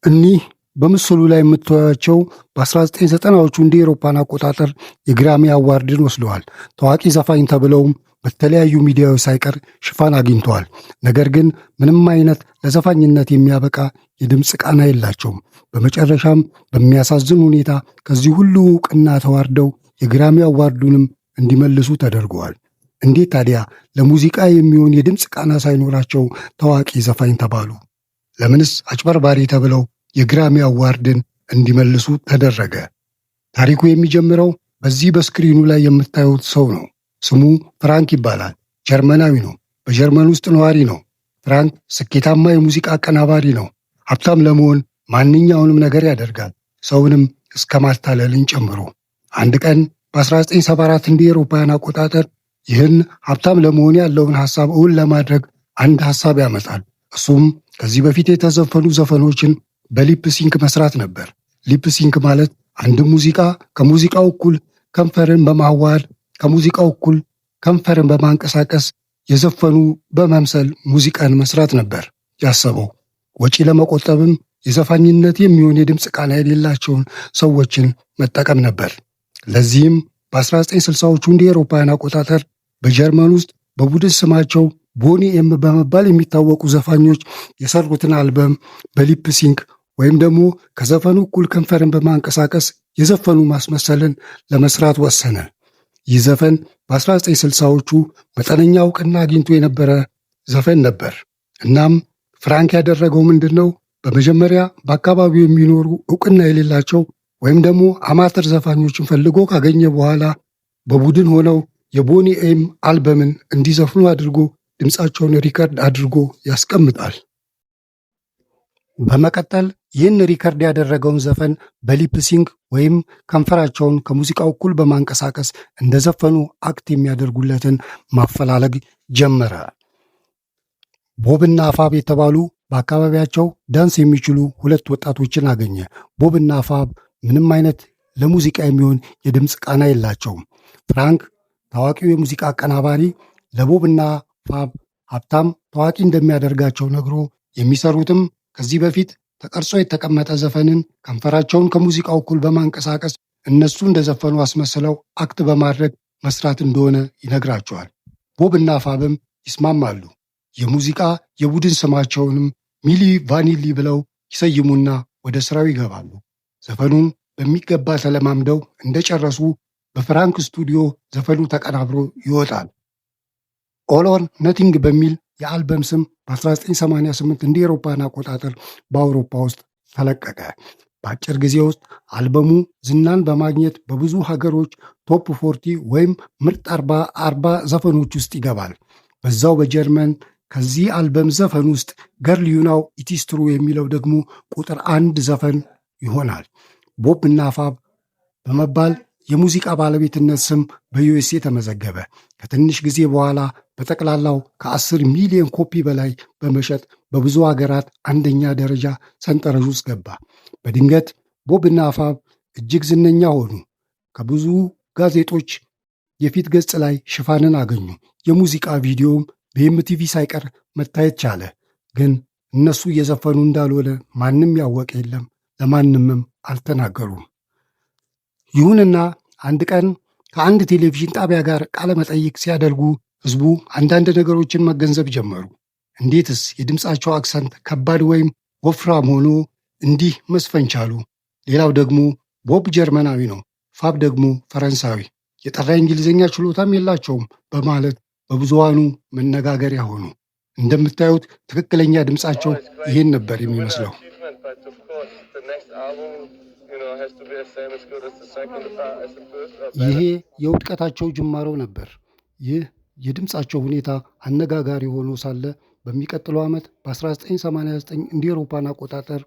እኒህ በምስሉ ላይ የምታዩዋቸው በ1990ዎቹ እንደ አውሮፓውያን አቆጣጠር የግራሚ አዋርድን ወስደዋል። ታዋቂ ዘፋኝ ተብለውም በተለያዩ ሚዲያዎች ሳይቀር ሽፋን አግኝተዋል። ነገር ግን ምንም አይነት ለዘፋኝነት የሚያበቃ የድምፅ ቃና የላቸውም። በመጨረሻም በሚያሳዝን ሁኔታ ከዚህ ሁሉ ዕውቅና ተዋርደው የግራሚ አዋርዱንም እንዲመልሱ ተደርገዋል። እንዴት ታዲያ ለሙዚቃ የሚሆን የድምፅ ቃና ሳይኖራቸው ታዋቂ ዘፋኝ ተባሉ? ለምንስ አጭበርባሪ ተብለው የግራሚ አዋርድን እንዲመልሱ ተደረገ? ታሪኩ የሚጀምረው በዚህ በስክሪኑ ላይ የምታዩት ሰው ነው። ስሙ ፍራንክ ይባላል። ጀርመናዊ ነው። በጀርመን ውስጥ ነዋሪ ነው። ፍራንክ ስኬታማ የሙዚቃ አቀናባሪ ነው። ሀብታም ለመሆን ማንኛውንም ነገር ያደርጋል፣ ሰውንም እስከ ማታለልን ጨምሮ። አንድ ቀን በ1974 እንደ አውሮፓውያን አቆጣጠር ይህን ሀብታም ለመሆን ያለውን ሐሳብ እውን ለማድረግ አንድ ሐሳብ ያመጣል። እሱም ከዚህ በፊት የተዘፈኑ ዘፈኖችን በሊፕ ሲንክ መስራት ነበር። ሊፕ ሲንክ ማለት አንድ ሙዚቃ ከሙዚቃው እኩል ከንፈርን በማዋሃድ ከሙዚቃው እኩል ከንፈርን በማንቀሳቀስ የዘፈኑ በመምሰል ሙዚቃን መስራት ነበር ያሰበው። ወጪ ለመቆጠብም የዘፋኝነት የሚሆን የድምፅ ቃና የሌላቸውን ሰዎችን መጠቀም ነበር። ለዚህም በ1960ዎቹ እንደ አውሮፓውያን አቆጣጠር በጀርመን ውስጥ በቡድን ስማቸው ቦኒ ኤም በመባል የሚታወቁ ዘፋኞች የሰሩትን አልበም በሊፕ ሲንክ ወይም ደግሞ ከዘፈኑ እኩል ከንፈርን በማንቀሳቀስ የዘፈኑ ማስመሰልን ለመስራት ወሰነ። ይህ ዘፈን በ1960ዎቹ መጠነኛ ዕውቅና አግኝቶ የነበረ ዘፈን ነበር። እናም ፍራንክ ያደረገው ምንድን ነው? በመጀመሪያ በአካባቢው የሚኖሩ ዕውቅና የሌላቸው ወይም ደግሞ አማተር ዘፋኞችን ፈልጎ ካገኘ በኋላ በቡድን ሆነው የቦኒ ኤም አልበምን እንዲዘፍኑ አድርጎ ድምፃቸውን ሪከርድ አድርጎ ያስቀምጣል። በመቀጠል ይህን ሪከርድ ያደረገውን ዘፈን በሊፕ ሲንክ ወይም ከንፈራቸውን ከሙዚቃው እኩል በማንቀሳቀስ እንደዘፈኑ አክት የሚያደርጉለትን ማፈላለግ ጀመረ። ቦብና ፋብ የተባሉ በአካባቢያቸው ዳንስ የሚችሉ ሁለት ወጣቶችን አገኘ። ቦብና ፋብ ምንም አይነት ለሙዚቃ የሚሆን የድምፅ ቃና የላቸውም። ፍራንክ ታዋቂው የሙዚቃ አቀናባሪ ለቦብና ፋብ ሀብታም ታዋቂ እንደሚያደርጋቸው ነግሮ የሚሰሩትም ከዚህ በፊት ተቀርጾ የተቀመጠ ዘፈንን ከንፈራቸውን ከሙዚቃው እኩል በማንቀሳቀስ እነሱ እንደዘፈኑ አስመስለው አክት በማድረግ መስራት እንደሆነ ይነግራቸዋል። ቦብና ፋብም ይስማማሉ። የሙዚቃ የቡድን ስማቸውንም ሚሊ ቫኒሊ ብለው ይሰይሙና ወደ ስራው ይገባሉ። ዘፈኑን በሚገባ ተለማምደው እንደጨረሱ በፍራንክ ስቱዲዮ ዘፈኑ ተቀናብሮ ይወጣል። ኦል ኦር ነቲንግ በሚል የአልበም ስም በ1988 እንደ አውሮፓውያን አቆጣጠር በአውሮፓ ውስጥ ተለቀቀ። በአጭር ጊዜ ውስጥ አልበሙ ዝናን በማግኘት በብዙ ሀገሮች ቶፕ 40 ወይም ምርጥ 40 ዘፈኖች ውስጥ ይገባል። በዛው በጀርመን ከዚህ አልበም ዘፈን ውስጥ ገርል ዩ ናው ኢት ኢዝ ትሩ የሚለው ደግሞ ቁጥር 1 ዘፈን ይሆናል። ቦብ እና ፋብ በመባል የሙዚቃ ባለቤትነት ስም በዩኤስኤ ተመዘገበ። ከትንሽ ጊዜ በኋላ በጠቅላላው ከ10 ሚሊዮን ኮፒ በላይ በመሸጥ በብዙ ሀገራት አንደኛ ደረጃ ሰንጠረዥ ውስጥ ገባ። በድንገት ቦብና ፋብ እጅግ ዝነኛ ሆኑ። ከብዙ ጋዜጦች የፊት ገጽ ላይ ሽፋንን አገኙ። የሙዚቃ ቪዲዮም በኤምቲቪ ሳይቀር መታየት ቻለ። ግን እነሱ እየዘፈኑ እንዳልሆነ ማንም ያወቀ የለም። ለማንምም አልተናገሩም። ይሁንና አንድ ቀን ከአንድ ቴሌቪዥን ጣቢያ ጋር ቃለ መጠይቅ ሲያደርጉ ህዝቡ አንዳንድ ነገሮችን መገንዘብ ጀመሩ። እንዴትስ የድምፃቸው አክሰንት ከባድ ወይም ወፍራም ሆኖ እንዲህ መስፈን ቻሉ? ሌላው ደግሞ ቦብ ጀርመናዊ ነው፣ ፋብ ደግሞ ፈረንሳዊ፣ የጠራ እንግሊዝኛ ችሎታም የላቸውም በማለት በብዙሃኑ መነጋገሪያ ሆኑ። እንደምታዩት ትክክለኛ ድምፃቸው ይሄን ነበር የሚመስለው። ይሄ የውድቀታቸው ጅማሮ ነበር። ይህ የድምፃቸው ሁኔታ አነጋጋሪ ሆኖ ሳለ በሚቀጥለው ዓመት በ1989 እንደ አውሮፓውያን አቆጣጠር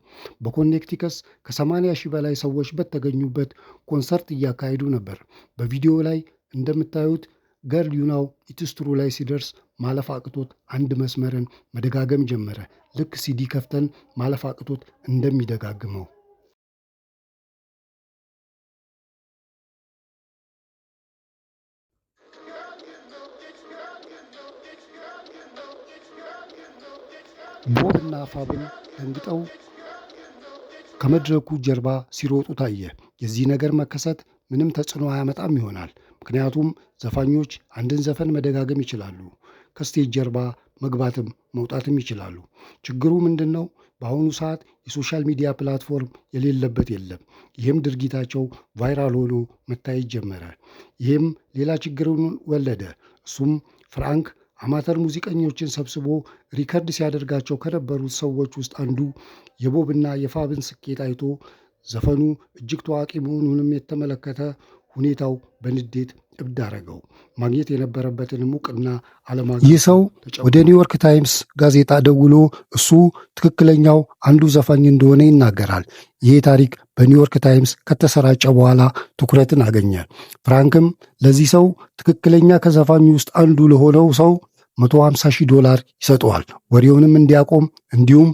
በኮኔክቲከስ ከ80 ሺህ በላይ ሰዎች በተገኙበት ኮንሰርት እያካሄዱ ነበር። በቪዲዮ ላይ እንደምታዩት ገርል ዩ ናው ኢት ኢዝ ትሩ ላይ ሲደርስ ማለፍ አቅቶት አንድ መስመርን መደጋገም ጀመረ። ልክ ሲዲ ከፍተን ማለፍ አቅቶት እንደሚደጋግመው። ቦብ እና ፋብን ደንግጠው ከመድረኩ ጀርባ ሲሮጡ ታየ። የዚህ ነገር መከሰት ምንም ተጽዕኖ አያመጣም ይሆናል። ምክንያቱም ዘፋኞች አንድን ዘፈን መደጋገም ይችላሉ። ከስቴጅ ጀርባ መግባትም መውጣትም ይችላሉ። ችግሩ ምንድን ነው? በአሁኑ ሰዓት የሶሻል ሚዲያ ፕላትፎርም የሌለበት የለም። ይህም ድርጊታቸው ቫይራል ሆኖ መታየት ጀመረ። ይህም ሌላ ችግርን ወለደ። እሱም ፍራንክ አማተር ሙዚቀኞችን ሰብስቦ ሪከርድ ሲያደርጋቸው ከነበሩት ሰዎች ውስጥ አንዱ የቦብና የፋብን ስኬት አይቶ ዘፈኑ እጅግ ታዋቂ መሆኑንም የተመለከተ ሁኔታው በንዴት እብድ አረገው። ማግኘት የነበረበትን እውቅና አለማግኘት። ይህ ሰው ወደ ኒውዮርክ ታይምስ ጋዜጣ ደውሎ እሱ ትክክለኛው አንዱ ዘፋኝ እንደሆነ ይናገራል። ይህ ታሪክ በኒውዮርክ ታይምስ ከተሰራጨ በኋላ ትኩረትን አገኘ። ፍራንክም ለዚህ ሰው ትክክለኛ ከዘፋኙ ውስጥ አንዱ ለሆነው ሰው $150,000 ይሰጠዋል፣ ወሬውንም እንዲያቆም እንዲሁም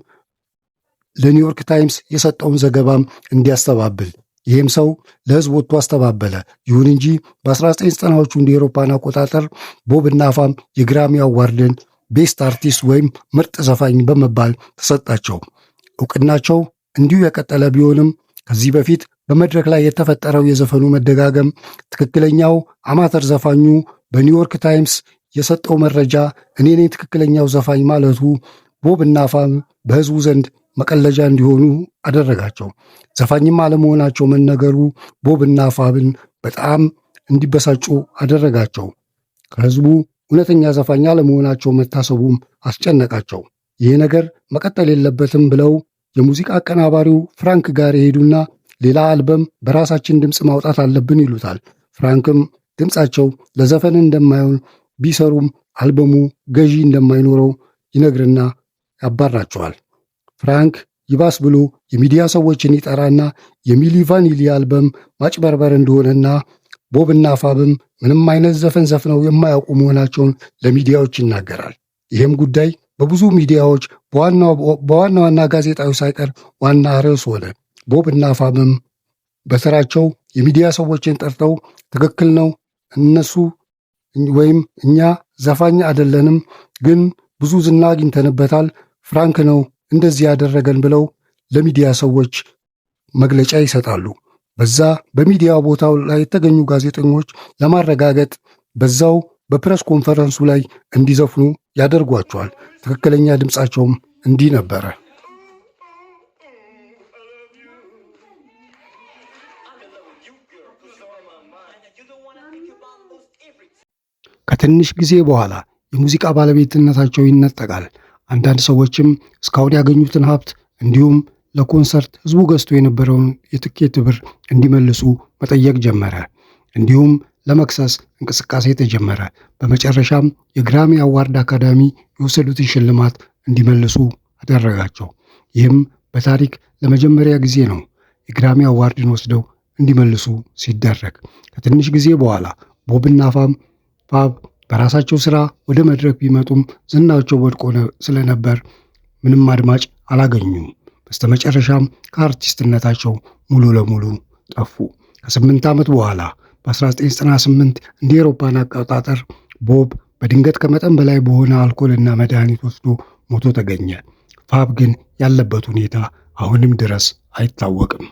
ለኒውዮርክ ታይምስ የሰጠውን ዘገባም እንዲያስተባብል። ይህም ሰው ለሕዝብ ወጥቶ አስተባበለ። ይሁን እንጂ በ1990ዎቹ እንደ አውሮፓውያን አቆጣጠር ቦብ እና ፋም የግራሚ አዋርድን ቤስት አርቲስት ወይም ምርጥ ዘፋኝ በመባል ተሰጣቸው። እውቅናቸው እንዲሁ የቀጠለ ቢሆንም ከዚህ በፊት በመድረክ ላይ የተፈጠረው የዘፈኑ መደጋገም ትክክለኛው አማተር ዘፋኙ በኒውዮርክ ታይምስ የሰጠው መረጃ እኔ ነኝ ትክክለኛው ዘፋኝ ማለቱ ቦብ እና ፋም በሕዝቡ ዘንድ መቀለጃ እንዲሆኑ አደረጋቸው። ዘፋኝም አለመሆናቸው መነገሩ ቦብ እና ፋብን በጣም እንዲበሳጩ አደረጋቸው። ከሕዝቡ እውነተኛ ዘፋኝ አለመሆናቸው መታሰቡም አስጨነቃቸው። ይህ ነገር መቀጠል የለበትም ብለው የሙዚቃ አቀናባሪው ፍራንክ ጋር የሄዱና ሌላ አልበም በራሳችን ድምፅ ማውጣት አለብን ይሉታል። ፍራንክም ድምፃቸው ለዘፈን እንደማይሆን ቢሰሩም አልበሙ ገዢ እንደማይኖረው ይነግርና ያባራቸዋል። ፍራንክ ይባስ ብሎ የሚዲያ ሰዎችን ይጠራና የሚሊ ቫኒሊ አልበም ማጭበርበር እንደሆነና ቦብ እና ፋብም ምንም አይነት ዘፈን ዘፍነው የማያውቁ መሆናቸውን ለሚዲያዎች ይናገራል። ይህም ጉዳይ በብዙ ሚዲያዎች በዋና ዋና ጋዜጣዊ ሳይቀር ዋና ርዕስ ሆነ። ቦብ እና ፋብም በስራቸው የሚዲያ ሰዎችን ጠርተው ትክክል ነው፣ እነሱ ወይም እኛ ዘፋኝ አይደለንም፣ ግን ብዙ ዝና አግኝተንበታል፣ ፍራንክ ነው እንደዚህ ያደረገን ብለው ለሚዲያ ሰዎች መግለጫ ይሰጣሉ። በዛ በሚዲያ ቦታው ላይ የተገኙ ጋዜጠኞች ለማረጋገጥ በዛው በፕሬስ ኮንፈረንሱ ላይ እንዲዘፍኑ ያደርጓቸዋል። ትክክለኛ ድምፃቸውም እንዲህ ነበረ። ከትንሽ ጊዜ በኋላ የሙዚቃ ባለቤትነታቸው ይነጠቃል። አንዳንድ ሰዎችም እስካሁን ያገኙትን ሀብት እንዲሁም ለኮንሰርት ህዝቡ ገዝቶ የነበረውን የትኬት ብር እንዲመልሱ መጠየቅ ጀመረ። እንዲሁም ለመክሰስ እንቅስቃሴ ተጀመረ። በመጨረሻም የግራሚ አዋርድ አካዳሚ የወሰዱትን ሽልማት እንዲመልሱ አደረጋቸው። ይህም በታሪክ ለመጀመሪያ ጊዜ ነው የግራሚ አዋርድን ወስደው እንዲመልሱ ሲደረግ። ከትንሽ ጊዜ በኋላ ቦብና ፋብ በራሳቸው ሥራ ወደ መድረክ ቢመጡም ዝናቸው ወድቆ ስለነበር ምንም አድማጭ አላገኙም። በስተመጨረሻም ከአርቲስትነታቸው ሙሉ ለሙሉ ጠፉ። ከ8 ዓመት በኋላ በ1998 እንደ አውሮፓውያን አቆጣጠር ቦብ በድንገት ከመጠን በላይ በሆነ አልኮልና መድኃኒት ወስዶ ሞቶ ተገኘ። ፋብ ግን ያለበት ሁኔታ አሁንም ድረስ አይታወቅም።